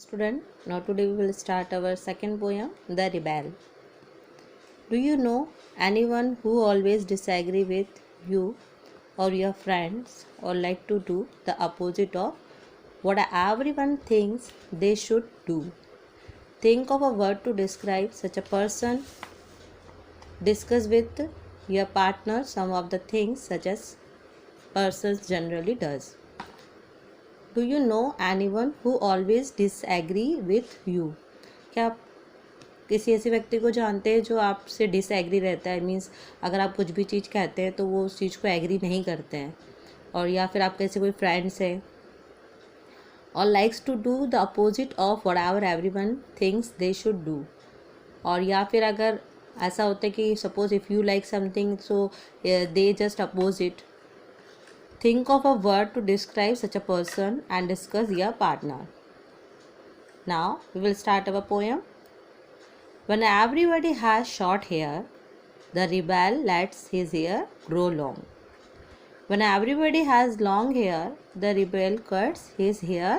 Student, now today we will start our second poem, The Rebel. Do you know anyone who always disagree with you or your friends or like to do the opposite of what everyone thinks they should do? Think of a word to describe such a person. Discuss with your partner some of the things such as persons generally does. Do you know any one who always disagree with you? क्या आप किसी ऐसे व्यक्ति को जानते हैं जो आपसे डिसएग्री रहता है? मीन्स अगर आप कुछ भी चीज़ कहते हैं तो वो उस चीज़ को एग्री नहीं करते हैं, और या फिर आपके ऐसे कोई फ्रेंड्स है और likes to do the opposite of whatever every one things they should do. और या फिर अगर ऐसा होता है कि suppose if you like something so they just oppose it. Think of a word to describe such a person and discuss your partner. Now we will start our poem. When everybody has short hair, the rebel lets his hair grow long. When everybody has long hair, the rebel cuts his hair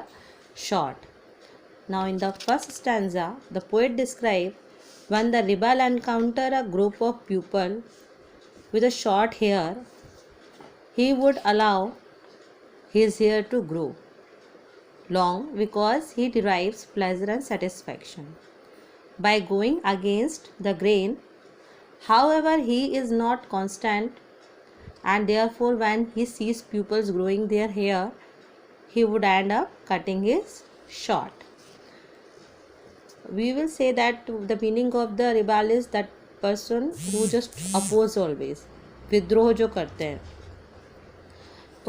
short. Now in the first stanza, the poet describes when the rebel encounter a group of people with a short hair, he would allow his hair to grow long because he derives pleasure and satisfaction by going against the grain. However, he is not constant, and therefore when he sees pupils growing their hair, he would end up cutting his short. We will say that the meaning of the rebel is that person who just oppose always, विद्रोह जो करते हैं.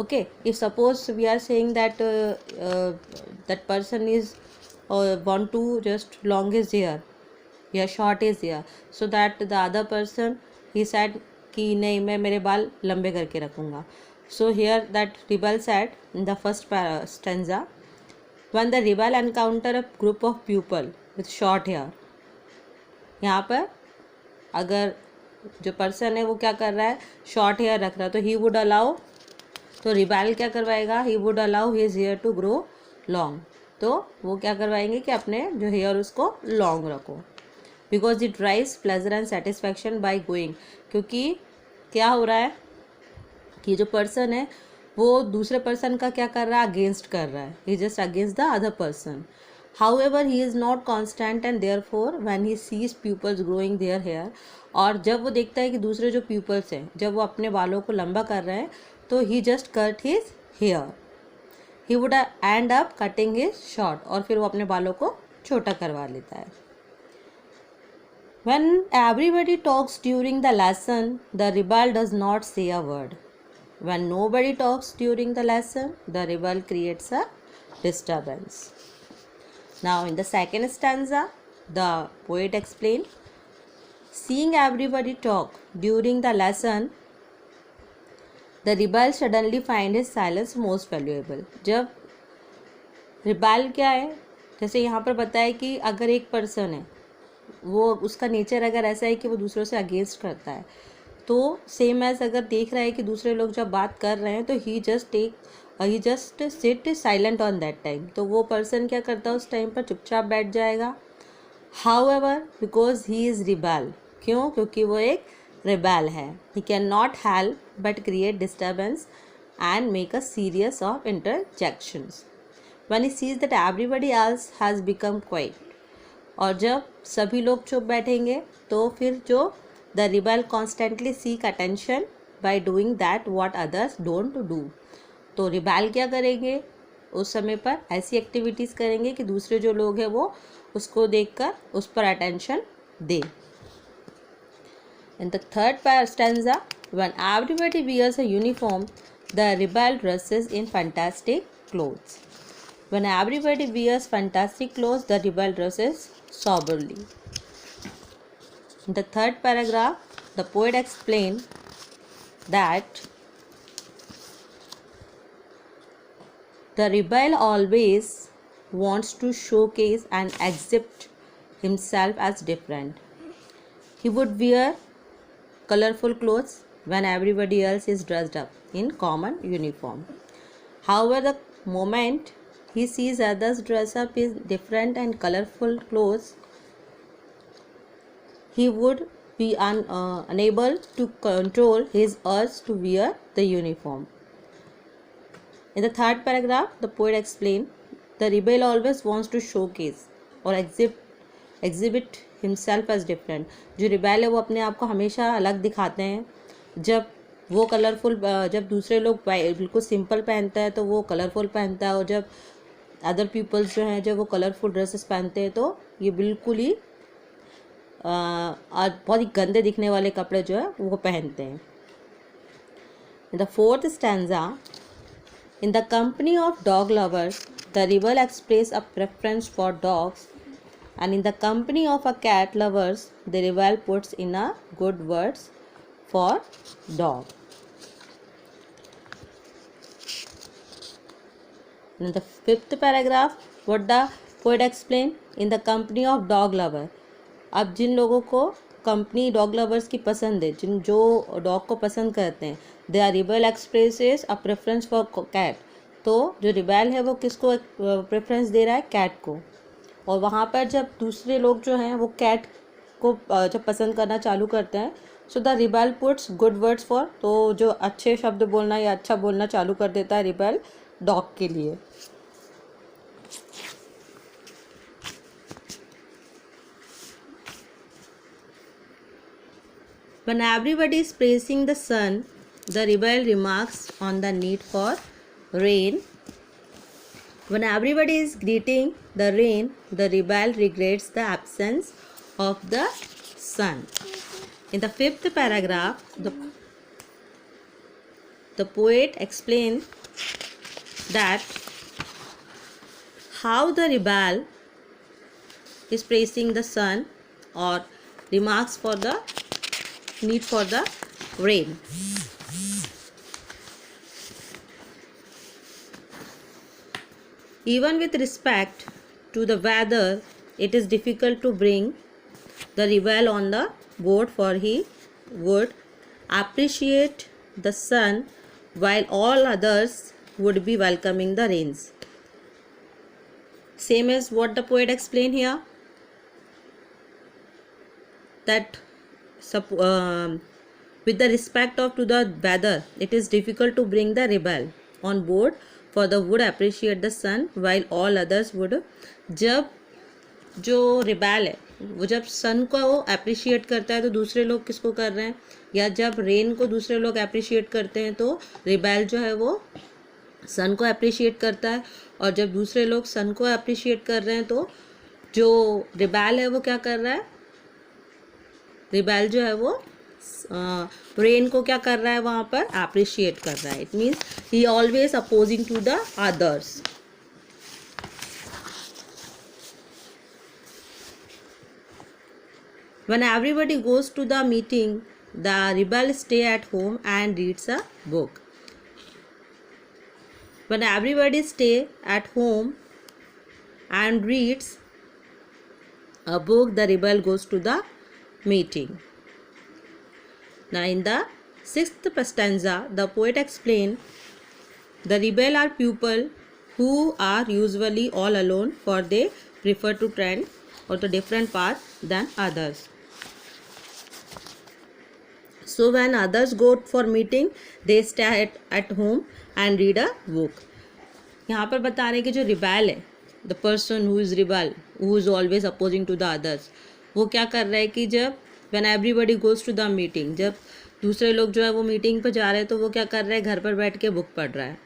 Okay, if suppose we are saying that that person is want to just long his hair या short his hair, so that the other person he said कि नहीं मैं मेरे बाल लंबे करके रखूँगा. So here that rebel said in the first stanza, when the rebel encounter a group of people with short hair. यहाँ पर अगर जो person है वो क्या कर रहा है, short hair रख रहा है, तो he would allow, तो रिबेल क्या करवाएगा, he would allow his hair to grow long. तो वो क्या करवाएंगे कि अपने जो हेयर उसको लॉन्ग रखो, because it drives pleasure and satisfaction by going. क्योंकि क्या हो रहा है कि जो पर्सन है वो दूसरे पर्सन का क्या कर रहा है, अगेंस्ट कर रहा है, he just against the other person. However he is not constant and therefore when he sees peoples growing their hair, और जब वो देखता है कि दूसरे जो पीपल्स हैं जब वो अपने बालों को लंबा कर रहे हैं तो he just cut his hair. He would end up cutting his short, और फिर वो अपने बालों को छोटा करवा लेता है. When everybody talks during the lesson, the rebel does not say a word. When nobody talks during the lesson, the rebel creates a disturbance. Now in the second stanza, the poet explained, seeing everybody talk during the lesson, the rebel suddenly find his silence most valuable. जब rebel क्या है, जैसे यहाँ पर बताया कि अगर एक पर्सन है वो उसका नेचर अगर ऐसा है कि वो दूसरों से अगेंस्ट करता है, तो सेम एज अगर देख रहा है कि दूसरे लोग जब बात कर रहे हैं तो he just sit silent on that time. तो वो पर्सन क्या करता है, उस टाइम पर चुपचाप बैठ जाएगा. However because he is rebel, क्यों, क्योंकि वो एक rebel है. He cannot help but create disturbance and make a series of interjections when he sees that everybody else has become quiet. और जब सभी लोग चुप बैठेंगे तो फिर जो the rebel constantly seek attention by doing that what others don't do. तो rebel क्या करेंगे, उस समय पर ऐसी एक्टिविटीज़ करेंगे कि दूसरे जो लोग हैं वो उसको देखकर उस पर अटेंशन दें. In the third stanza, when everybody wears a uniform, the rebel dresses in fantastic clothes. When everybody wears fantastic clothes, the rebel dresses soberly. In the third paragraph, the poet explained that the rebel always wants to showcase and exhibit himself as different. He would wear colorful clothes when everybody else is dressed up in common uniform. However, the moment he sees others dress up in different and colorful clothes, he would be unable to control his urge to wear the uniform. In the third paragraph, the poet explained, the rebel always wants to showcase or exhibit himself as different. जो rebel है वो अपने आप को हमेशा अलग दिखाते हैं. जब वो कलरफुल, जब दूसरे लोग बिल्कुल सिंपल पहनता है तो वो कलरफुल पहनता है, और जब अदर पीपल्स जो हैं जब वो कलरफुल ड्रेसेस पहनते हैं तो ये बिल्कुल ही बहुत ही गंदे दिखने वाले कपड़े जो है वो पहनते हैं. The fourth stanza, in the company of dog lovers, the rebel express a preference for dogs, and in the company of a cat lovers, the rebel puts in a good words for dog. In the fifth paragraph, what the poet explained, in the company of dog lover. अब जिन लोगों को company dog lovers की पसंद है, जो dog को पसंद करते हैं, they are rebel expresses a preference for cat. तो जो रिबेल है वो किसको प्रेफरेंस दे रहा है? कैट को. और वहाँ पर जब दूसरे लोग जो हैं वो कैट को जब पसंद करना चालू करते हैं, so the rebel puts good words for, तो जो अच्छे शब्द बोलना या अच्छा बोलना चालू कर देता है रिबेल डॉग के लिए. When everybody is praising the sun, the rebel remarks on the need for rain. When everybody is greeting the rain, the rebel regrets the absence of the sun. In the fifth paragraph, the poet explains that how the rebel is praising the sun or remarks for the need for the rain. Even with respect to the weather, it is difficult to bring the rebel on the board, for he would appreciate the sun while all others would be welcoming the rains. Same as what the poet explained here, that with the respect of to the weather, it is difficult to bring the rebel on board, for the would appreciate the sun while all others would. जब जो rebel है वो जब सन को appreciate करता है तो दूसरे लोग किसको कर रहे हैं, या जब रेन को दूसरे लोग अप्रिशिएट करते हैं तो रिबेल जो है वो सन को अप्रिशिएट करता है, और जब दूसरे लोग सन को अप्रिशिएट कर रहे हैं तो जो रिबेल है वो क्या कर रहा है, रिबेल जो है वो रेन को क्या कर रहा है, वहाँ पर अप्रिशिएट कर रहा है. It means he always opposing to the others. When everybody goes to the meeting, the rebel stay at home and reads a book. When everybody stay at home and reads a book, the rebel goes to the meeting. Now in the sixth stanza, the poet explained, the rebel are people who are usually all alone, for they prefer to trend or the different path than others. So when others go for meeting, they stay at home and read a book. यहाँ पर बता रहे हैं कि जो rebel है, the person who is rebel, who is always opposing to the others, वो क्या कर रहा है कि जब when everybody goes to the meeting, जब दूसरे लोग जो है वो मीटिंग पर जा रहे हैं तो वो क्या कर रहा है, घर पर बैठ के बुक पढ़ रहा है.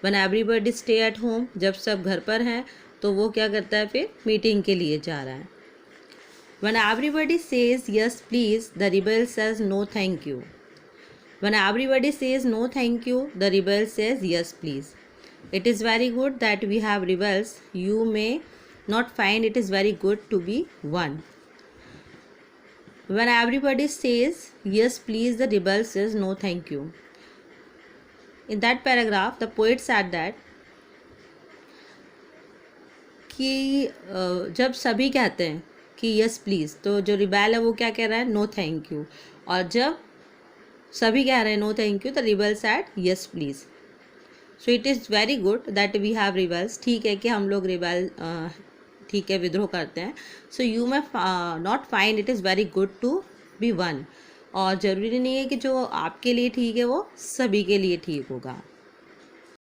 When everybody stay at home, जब सब घर पर हैं तो वो क्या करता है, फिर मीटिंग के लिए जा रहा है. When everybody says yes please, the rebel says no thank you. When everybody says no thank you, the rebel says yes please. It is very good that we have rebels. You may not find it is very good to be one. When everybody says yes please, the rebel says no thank you. In that paragraph, the poet said that कि जब सभी कहते हैं कि yes please, तो जो rebel है वो क्या कह रहा है, नो थैंक यू. और जब सभी कह रहे हैं नो थैंक यू, तो rebel said yes please. So it is very good that we have rebels. ठीक है कि हम लोग रिबेल ठीक है विद्रोह करते हैं। So you may not find it is very good to be one. और ज़रूरी नहीं है कि जो आपके लिए ठीक है वो सभी के लिए ठीक होगा।